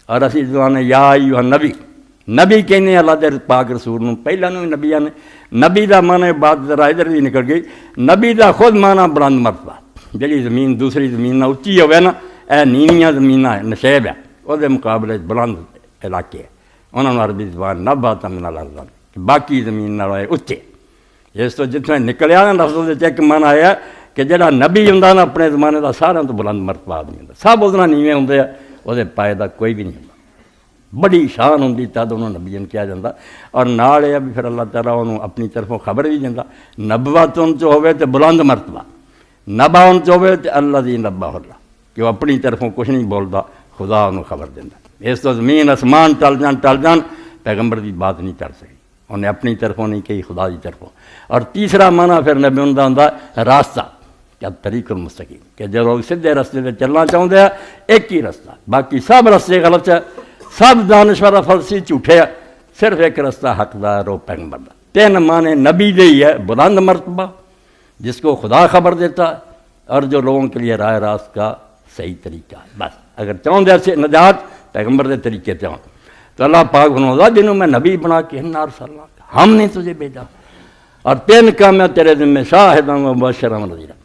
اور اسی زبان یا ایھا نبی نبی کہنے اللہ دے پاک رسول نوں، پہلاں نوں نبیاں نے نبی دا معنی بات ذرا ادھر بھی نکل گئی، نبی دا خود معنی بلند مرتبہ، جڑی زمین دوسری زمین نہ اچھی ہوئے نا، اے نیویاں زمیناں نشیب ہے، وہ دے مقابلے بلند علاقے ہے، انہوں نے عربی زبان نبات من الارض، باقی زمین نالوں اچے۔ اس تو جتنے نکلیا نا لفظوں دے ایک معنی آیا کہ جڑا نبی ہوندا نا اپنے زمانے دا سارا تو بلند مرتبہ آدمی ہوندا، سب اس نال نیویں ہوندے آ، وہ دے پائے دا کوئی بھی نہیں ہوندا، بڑی شان ہوندی تد انہوں نبیین کیا جاتا۔ اور نال یہ بھی پھر اللہ تعالیٰ انہوں اپنی طرفوں خبر بھی دینا، نبوت ان چ ہوئے تو بلند مرتبہ، نبا ان چ ہوئے تو اللہ دی نبا اللہ، کہ وہ اپنی طرفوں کچھ نہیں بولتا، خدا انہوں خبر دینا۔ اس تو زمین آسمان ٹل جان پیغمبر دی بات نہیں کر سکی، انہیں اپنی طرفوں نہیں کہی، خدا دی طرفوں۔ اور تیسرا معنی پھر نبی ان دا ہوندا راستہ، کیا طریق المستقیم، کہ جو لوگ سیدھے رستے تے چلنا چاہتے ہیں ایک ہی رستہ، باقی سب رستے غلط ہے، سب دانشورہ فلسفی جھوٹے ہے، صرف ایک رستہ حقدار و پیغمبر دا۔ تین معنی نبی دے ہی ہے، بلند مرتبہ جس کو خدا خبر دیتا ہے، اور جو لوگوں کے لیے راہ راست کا صحیح طریقہ ہے۔ بس اگر چاہوں دے سے نجات پیغمبر دے طریقے تے ہوں تو اللہ پاک فرماتا جنہوں میں نبی بنا کے انار صلی اللہ ہم نے تجھے بھیجا، اور تین کام میں تیرے ذمہ شاہداں و مبشراں و نذیراں۔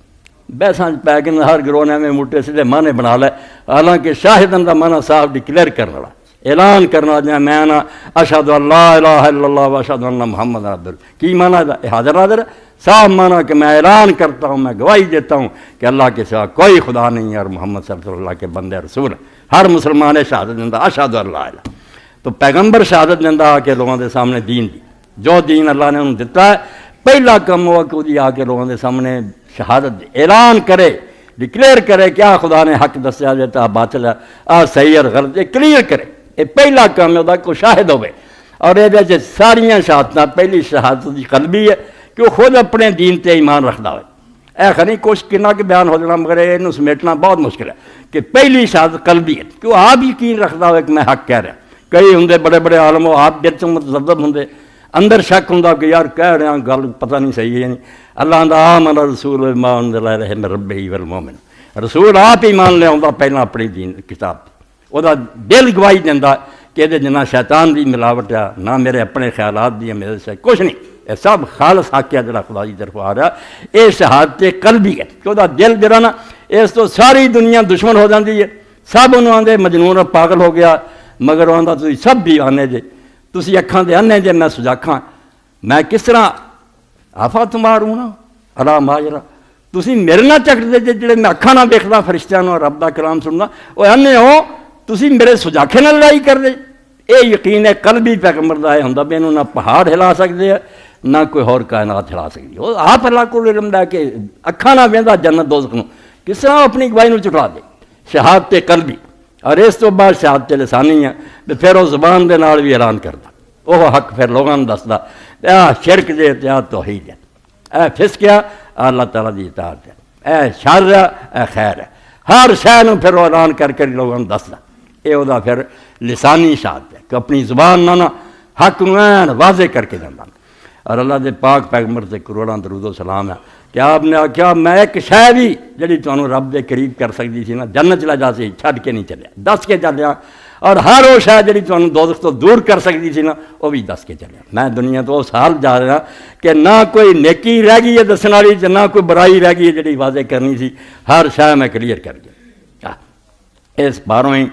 بیساں پیغمبر ہر گروہ میں موٹے سیدھے معنی بنا لے، حالانکہ شاہداں دا معنی صاحب ڈکلیئر کرنے والا، اعلان کرنا جائے میں نا اشہد ان لا الہ الا اللہ و اشہد ان محمد رسول اللہ۔ کی معنی دا حاضر ناظر، صاحب معنی کہ میں اعلان کرتا ہوں، میں گواہی دیتا ہوں کہ اللہ کے سوا کوئی خدا نہیں ہے اور محمد صلی اللہ کے بندے رسول ہیں۔ ہر مسلمان شہادت دینا اشہد ان لا الہ، تو پیغمبر شہادت دینا آ کے لوگوں کے سامنے دین دی، جو دین اللہ نے انہوں دیتا ہے، پہلا کم ہوا کہ وہ آ کے لوگوں کے سامنے شہادت دے، اعلان کرے، ڈکلیئر کرے کیا خدا نے حق دسیا دیتا باطل ہے، صحیح اور غلط، یہ کلیئر کرے، یہ پہلا کام ہے کو شاہد ہوئے۔ اور یہ ساریاں شہادتیں پہلی شہادت کی قلبی ہے کہ وہ خود اپنے دین تے ایمان رکھتا ہوئے، اے خنی کچھ کنا کہ بیان ہو جانا مگر یہ سمیٹنا بہت مشکل ہے کہ پہلی شہادت قلبی ہے کہ وہ آپ یقین رکھتا ہوئے کہ میں حق کہہ رہا۔ کئی ہوں بڑے بڑے عالم ہو آپ بچوں متذبذب ہوں، اندر شک ہوں کہ یار کہہ رہے ہیں گل پتہ نہیں صحیح ہے نہیں۔ اللہ دا آمن رسول ما انزل الیہ من ربہ والمؤمن، رسول آپ ہی مان لیا ہوں پہلا اپنی دین کتاب، وہ دل گواہی دینا کہ یہ نہ شیطان دی ملاوٹ ہے نہ میرے اپنے خیالات دی، میرے سے کچھ نہیں، یہ سب خالص حق ہے جڑا خدا کی طرف آ رہا ہے۔ یہ شہادت قلبی ہے کہ وہ دل جڑا نا اس تو ساری دنیا دشمن ہو جاتی ہے، سب انہوں آدھے مجنون اور پاگل ہو گیا، مگر وہ آدھا تھی سب بھی آنے جے، تسی اکھاں دے انے جے میں سجاکھاں، میں کس طرح آفا تمہاروں نا اللہ ماجرا، تسی میرے نہ چکر دے جڑے میں اکھاں نہ دیکھدا فرشتیاں نوں رب دا کلام سننا، وہ انے ہو تسی میرے سجاکھے نہ لڑائی کر دے۔ اے یقین ہے قلبی پیغمبر دا ہے ہوندا بینوں نہ پہاڑ ہلا سکدے نہ کوئی اور کائنات ہلا سکدی، وہ آپ اللہ کو علم دا کہ اکھاں نہ ویندا جنت دوزخ نوں، کس طرح اپنی گواہی نوں چٹا دے۔ شہادت قلبی، اور اس تو بعد شہادت لسانی ہے، پھر وہ زبان دے نال بھی اعلان کردا، وہ حق پھر لوگوں نوں دسدا، اے شرک دے تے توحید ہے، اے فسق ہے اللہ تعالیٰ دی اطاعت ہے، اے شر ہے اے خیر ہے، ہر شے نوں پھر وہ اعلان کر کے لوگوں نوں دسدا۔ یہ وہ پھر لسانی شہادت ہے کہ اپنی زبان نہ حق نوں واضح کر کے جانا۔ اور اللہ دے پاک پیغمبر سے کروڑاں درود و سلام ہے کہ آپ نے آخیا میں ایک شے بھی جڑی تمہیں رب دے قریب کر سکتی سی نا جنت چلا جا سی چھڈ کے نہیں چلیا، دس کے چلیا، اور ہر وہ شے جڑی تمہیں دوزخ تو دور کر سکتی سی نا وہ بھی دس کے چلیا۔ میں دنیا تو اس حال جا رہا کہ نہ کوئی نیکی رہ گئی ہے دسن والی، نہ کوئی برائی رہ گئی ہے جڑی واضح کرنی سی، ہر شے میں کلیئر کر گیا۔ اس باروں ہی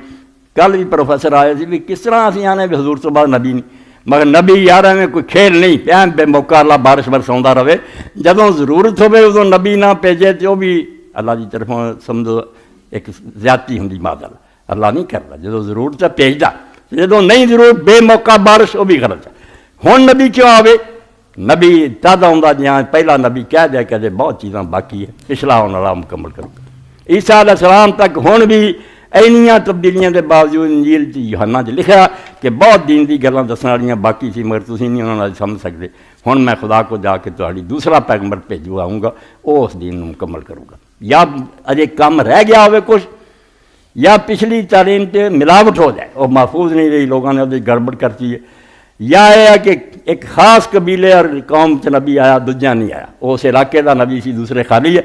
کل بھی پروفیسر آئے سی بھی کس طرح اسی آنے بھی حضور تو بعد نبی نہیں، مگر نبی یار میں کوئی کھیل نہیں پیا بے موقع اللہ بارش برساؤں رہے، جدوں ضرورت ہوئے ادوں نبی نہ بھیجے تو وہ بھی اللہ کی طرفوں سمجھو ایک زیادتی ہوں معذل، اللہ نہیں کرتا، جدوں ضرورت ہے بھیجدا، جدوں نہیں ضرورت بے موقع بارش وہ بھی غلط ہے۔ ہن نبی کیوں آوے؟ نبی تد آؤں جہاں پہلا نبی کہہ دیا کہ بہت چیزاں باقی ہے، پچھلا آنے والا مکمل کروں گا۔ عیسیٰ علیہ السلام تک ہن بھی اینیاں تبدیلیاں دے باوجود انجیل یوحنا لکھا کہ بہت دین دی گلاں دسن والیاں باقی سی مگر تسی نہیں انہاں نال سمجھ سکتے، ہن میں خدا کو جا کے تہاڈی دوسرا پیغمبر بھیجو آؤں گا، وہ اس دین مکمل کروں گا۔ یا اجے کم رہ گیا ہوئے کچھ، یا پچھلی تعلیم تے ملاوٹ ہو جائے، وہ محفوظ نہیں رہی، لوگوں نے وہ گڑبڑ کرتی ہے، یا یہ ہے کہ ایک خاص قبیلے اور قوم سے نبی آیا دوجا نہیں آیا، اس علاقے دا نبی سی دوسرے خالی ہے،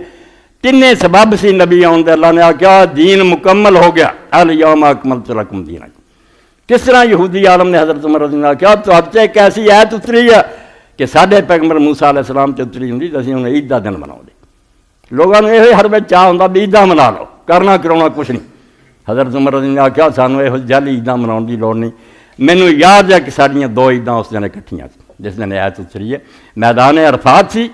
تینے سبب سی نبی آن دے، اللہ نے کہا دین مکمل ہو گیا، الیوم اکملت لکم دینکم، کس طرح یہودی عالم نے حضرت عمر رضی اللہ عنہ کیا تو اب ایک ایسی ایت اتری ہے کہ ساڈے پیغمبر موسیٰ علیہ السلام تے اتری ہوندی تے اسی انہیں عید دا دن مناؤندے لوگوں نے یہ ہر وچ چاہ ہوندا بھی عیداں منا لو کرنا کراؤنا کچھ نہیں حضرت عمر رضی اللہ عنہ کیا سانوں یہ جعلی عیداں مناؤن دی لوڑ نہیں مینوں یاد ہے کہ ساڈیاں دو عیداں اس دن اکٹھیاں جس دن ایت اتری ہے میدان عرفات سی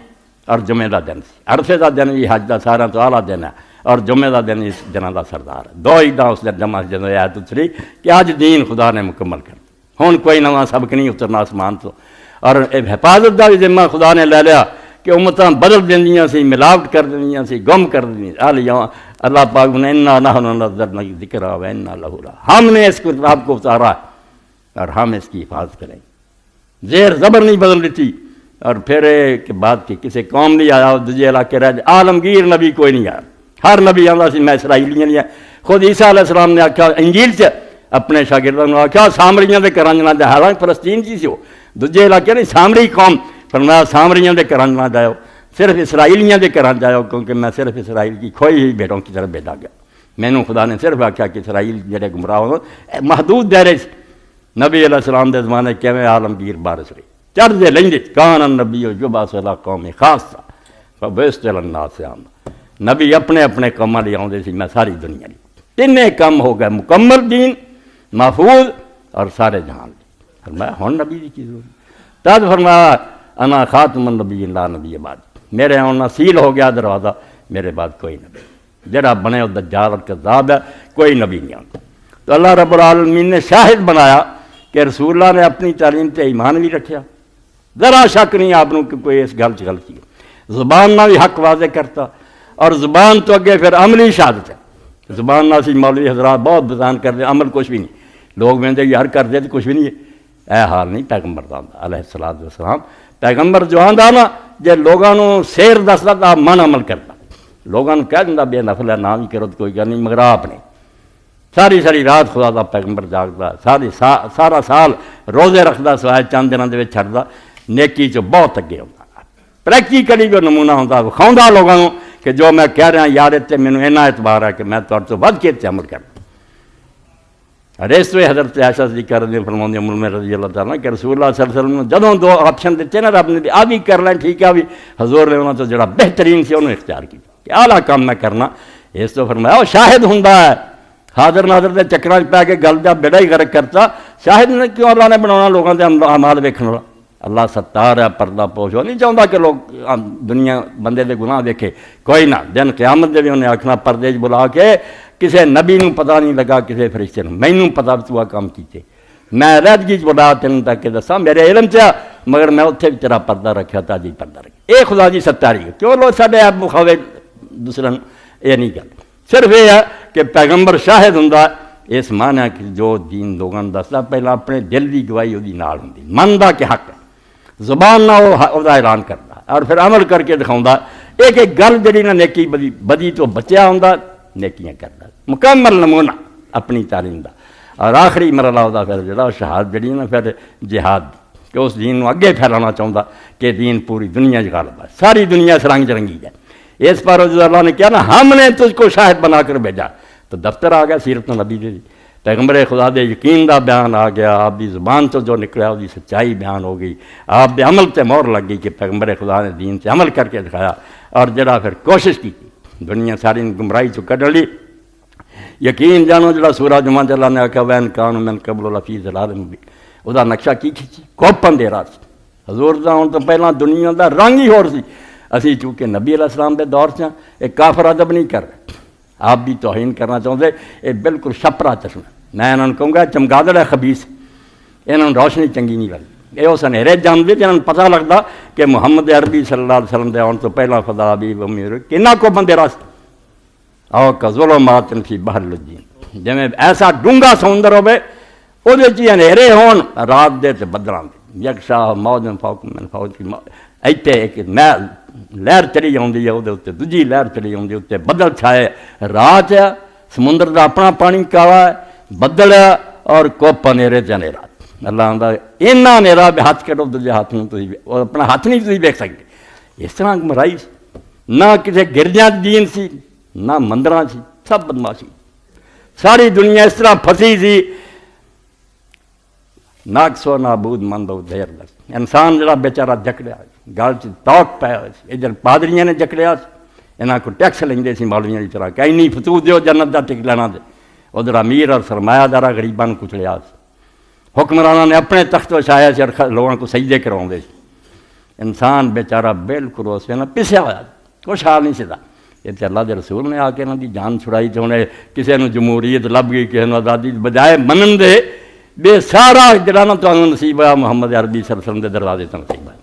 اور جمعے دا دن سی عرفے دا دن یہ حج دا سارا تو اعلیٰ دن ہے اور جمعے دا دن اس دنوں دا سردار ہے دو عیداں اس دن جمع جدوں ایت اتری کہ اج دین خدا نے مکمل کر ہن کوئی نواں سبق نہیں اترنا آسمان تو اور حفاظت کا بھی ذمہ خدا نے لے لیا کہ امتاں بدل دینیاں سی ملاوٹ کر دینیاں سی گم کر دینیاں اللہ پاک نے انا نحن نزلنا الذکر و انا لہ ہم نے اس کتاب کو اتارا اور ہم اس کی حفاظت کریں زیر زبر نہیں بدل دیتی اور پھر کہ بات کی کسی قوم نہیں آیا دوجے علاقے رہ عالمگیر نبی کوئی نہیں آیا ہر نبی آتا سی میں اسرائیلیاں نہیں خود عیسیٰ علیہ السلام نے آخیا انجیل سے اپنے شاگردوں نے آخیا سامریاں دے گھراں نہ جاؤ حالانکہ فلسطین چی سی وہ دوجے علاقے نہیں سامری قوم فرمایا سامریاں دے گھراں نہ جاؤ صرف اسرائیلیاں دے گھراں جاؤ کیونکہ میں صرف اسرائیل کی کھوئی ہوئی بیٹوں کی طرف بھیجا گیا مینوں خدا نے صرف آخیا کہ اسرائیل جڑے گمراہ ہو محدود دائرے سے نبی علیہ السلام دے زمانے کیویں عالمگیر بارش رہی چڑھتے لیندے کان النبی یبعث الی قوم خاصہ فبعثت الی الناس عامہ نبی اپنے اپنے کاماں لئی آؤندے سی میں ساری دنیا لئی تینے کام ہو گئے مکمل دین محفوظ اور سارے جہان لئی فرمایا ہن نبی دی کی ضرورت تد فرمایا انا خاتم النبی لا نبی بعد میرے آنا سیل ہو گیا دروازہ میرے بعد کوئی نبی جڑا بنے وہ دجال اور کذاب ہے کوئی نبی نہیں آتا تو اللہ رب العالمین نے شاہد بنایا کہ رسول اللہ نے اپنی تعلیم تے ایمان بھی رکھیا ذرا شک نہیں آپ کہ کوئی اس گل غلطی ہے زبان نہ بھی حق واضح کرتا اور زبان تو اگے پھر عملی شہادت ہے زبان نہ سی مولوی حضرات بہت بیان کر دے عمل کچھ بھی نہیں لوگ میں یار کر دے تو کچھ بھی نہیں ہے اے حال نہیں پیغمبر دا علیہ الصلوۃ والسلام پیغمبر جو آندا نا جے لوگاں نو سیر دسدا تا من عمل کرتا لوگاں کہہ دیندا بے نفل ہے نہ بھی کرو تو کوئی گل نہیں مگر آپ نے ساری ساری رات خدا دا پیغمبر جاگدا سارا سال روزے رکھدا سوائے چند دنوں دے وچ چھڑدا نیکی چ بہت اگے ہوندا پریکٹیکلی جو نمونہ ہوندا وکھاوندا لوگاں نو کہ جو میں کہہ رہا یار تے مینوں اینا اعتبار ہے کہ میں تہاڈے تو ود کے تے عمل کردا اور اس وے حضرت عائشہ صدیقہ رضی اللہ عنہ ام رضی اللہ تعالیٰ کہ رسول اللہ صلی اللہ علیہ وسلم نے جدوں دو آپشن دیتے نا رب نے آ بھی کر لیں ٹھیک ہے بھی حضور نے انہوں تو جڑا بہترین سی انہوں اختیار کیا کہ اعلیٰ کام میں کرنا اس تو فرمایا وہ شاہد ہوندا ہے حاضر ناظر دے چکراں پہ کے گل دا بیڑا ہی غرق کرتا شاہد نے کیوں اللہ نے بنانا لوگوں دے اعمال ویکھن والا اللہ ستار ہے پردہ پوش ہو نہیں چاہتا کہ لوگ دنیا بندے دے گناہ دیکھے کوئی نہ دن قیامت دے بھی انہیں آکھنا پردے چ بلا کے کسی نبی نوں پتہ نہیں لگا کسی فرشتے نوں مینوں پتہ تو کام کیتے میں رہدگی بڑا تین تک کہ دساں میرے علم چ مگر میں اتنے بھی تیرا پردہ رکھا تھا جی پردہ رکھا یہ خدا جی ستاری ہے کیوں لوگ سارے آپ مخاوے دوسرے یہ نہیں گل صرف یہ ہے کہ پیغمبر شاہد ہوں اس معنی ہے کہ جو دین لوگوں نے دستا پہلے اپنے دل کی گواہی وہ نال ہوں منتا کہ حق ہے زبان نہ وہ اعلان کرتا اور پھر عمل کر کے دکھاؤں ایک ایک گل جڑی نہ نیکی بدی تو بچیا ہوں نیکیاں کرتا مکمل نمونہ اپنی تعلیم دا اور آخری مرحلہ ہوتا پھر جڑا شہادت جڑی نا پھر جہاد کہ اس دین کو اگے پھیلانا چاہتا کہ دین پوری دنیا غالب ہے ساری دنیا سے رنگ چرنگی ہے اس پر اللہ نے کیا نا ہم نے تجھ کو شاہد بنا کر بھیجا تو دفتر آ گیا سیرت نبی دے پیغمبر خدا دے یقین دا بیان آ گیا آپ دی زبان تو جو نکلیا وہ سچائی بیان ہو گئی آپ دے عمل تے مہر لگ گئی کہ پیغمبر خدا نے دین سے عمل کر کے دکھایا اور جڑا پھر کوشش کی دنیا ساری گمراہی چ کڈ لی یقین جانو جڑا سورہ جمعہ اللہ نے آخیا وین کان من قبل لفی ضلال مبین وہ نقشہ کی کھچی کوپن دے رہا سی حضور دا ہوں تو پہلا دنیا دا رنگ ہی ہور سی اسی چونکہ نبی علیہ السلام دے دور سے ایک کافر ادب نہیں کر رہے آپ بھی توہین کرنا چاہتے یہ بالکل چھپرا چشمہ میں انہوں نے کہوں گا چمگادڑ ہے خبیث انہوں نے روشنی چنگی نہیں لگی یہ وہ سنہرے جانتے جنہوں نے پتہ لگتا کہ محمد عربی صلی اللہ علیہ وسلم دے آن تو پہلا خدا بھی امیر کنہ کو بندے راست او کا ظلمات فی بحر الجین جی میں ایسا ڈونگا سمندر ہوئے وہ ہنیرے ہون رات دے تے بدلاں دے یکشا موج فوق من فوق ایتھے ایک لہر چڑھی جاتی ہے وہ دوجی لہر چڑھی جاتی ہے اتنے بدل چھائے رات ہے سمندر کا اپنا پانی کالا ہے بدل ہے اور کوپ ہنیرے چ ہنیرا اللہ آتا اینا ہنیرا بھی ہاتھ کٹو دوجے ہاتھ میں تو اپنا ہاتھ نہیں تھی ویکھ سکتے اس طرح مرائی نہ کسی گرجا دین سی نہ مندراں سی سب بدماشی ساری دنیا اس طرح پھسی سی ناقص و نابود مند و دیر لس انسان جڑا بیچارہ جکڑیا گل چ توق پایا ہوئے سی ادھر پادریاں نے جکڑیا انہاں کو ٹیکس لیندے سی مولویاں دی طرح کہ نہیں فتو دیو جنت دا ٹک لینا دے ادھر امیر اور سرمایہ دارا غریباں نوں کچلیا سی حکمراناں نے اپنے تخت وچھایا سی اور لوگوں کو سجدے کراوندے سی انسان بیچارہ بالکل اس ویلے پسیا ہوا کچھ حال نہیں سدا اتنے اللہ دے رسول نے آ کے انہاں دی جان چھڑائی تے انہیں کسی نوں جمہوریت لب گئی کسی نوں آزادی بجائے منن دے بے سارا جڑا نا تمہیں نصیب ہے محمد عربی صلی اللہ علیہ وسلم دے دروازے تو نصیب ہے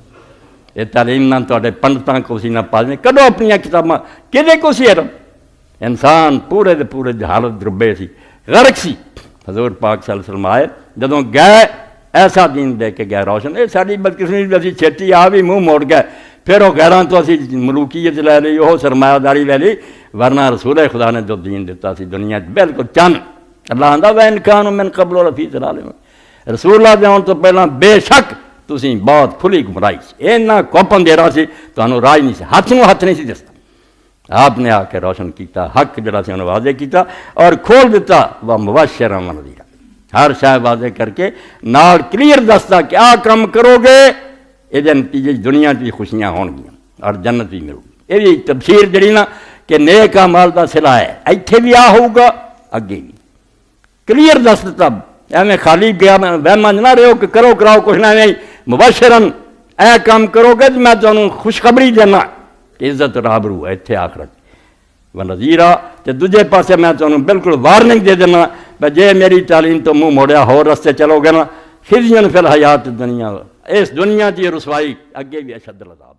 یہ تعلیم نہ تے پنڈتاں کو سی نہ پالنے کڈو اپنی کتاباں کدے کو سی علم انسان پورے دے پورے حالت دربے سی غرق سی حضور پاک صلی اللہ علیہ وسلم آئے جدوں گئے ایسا دین دے کے گئے روشن یہ ساری بدقسمتی اسی چھٹی آ بھی منہ موڑ گئے پھر وہ غیراں تو اسی ملوکیت لے لی وہ سرمایہ داری لے لی ورنہ رسول خدا نے جو دین دیتا سی دنیا بالکل چند اللہ آندا وین کان من قبل رفیع ضلال رسول اللہ دے آن تو پہلا بے شک تسی بہت کھلی گمراہی سی اینا کوپن دے رہا سی تانوں راج نہیں سی ہاتھ نوں ہاتھ نہیں سی دستا آپ نے آ کے روشن کیتا حق جڑا سی انہوں واضح کیتا اور کھول دیتا وہ مبشرا و نذیرا ہر شے واضح کر کے نال کلیئر دستا کہ آ کام کرو گے یہ نتیجے دنیا کی خوشیاں ہون گیاں اور جنت بھی ملو گی یہ بھی تفسیر جڑی نا کہ نیک اعمال دا صلہ ہے ایتھے بھی آ ہوگا اگے بھی کلیئر دس دیتا ایویں خالی گیا وہماں نہ رہو کہ کرو کراؤ کچھ نہ نہیں مبشرن اے کام کرو گے تو میں تمہیں خوشخبری دینا کہ عزت رابرو ہے اتنے آخرت و نذیرا تے دوجے پاسے میں تمہیں بالکل وارننگ دے دینا کہ جے میری تعلیم تو منہ موڑیا ہو رستے چلو گے نا خزیًا فی الحیات دنیا اس دنیا کی رسوائی اگے بھی اشد العذاب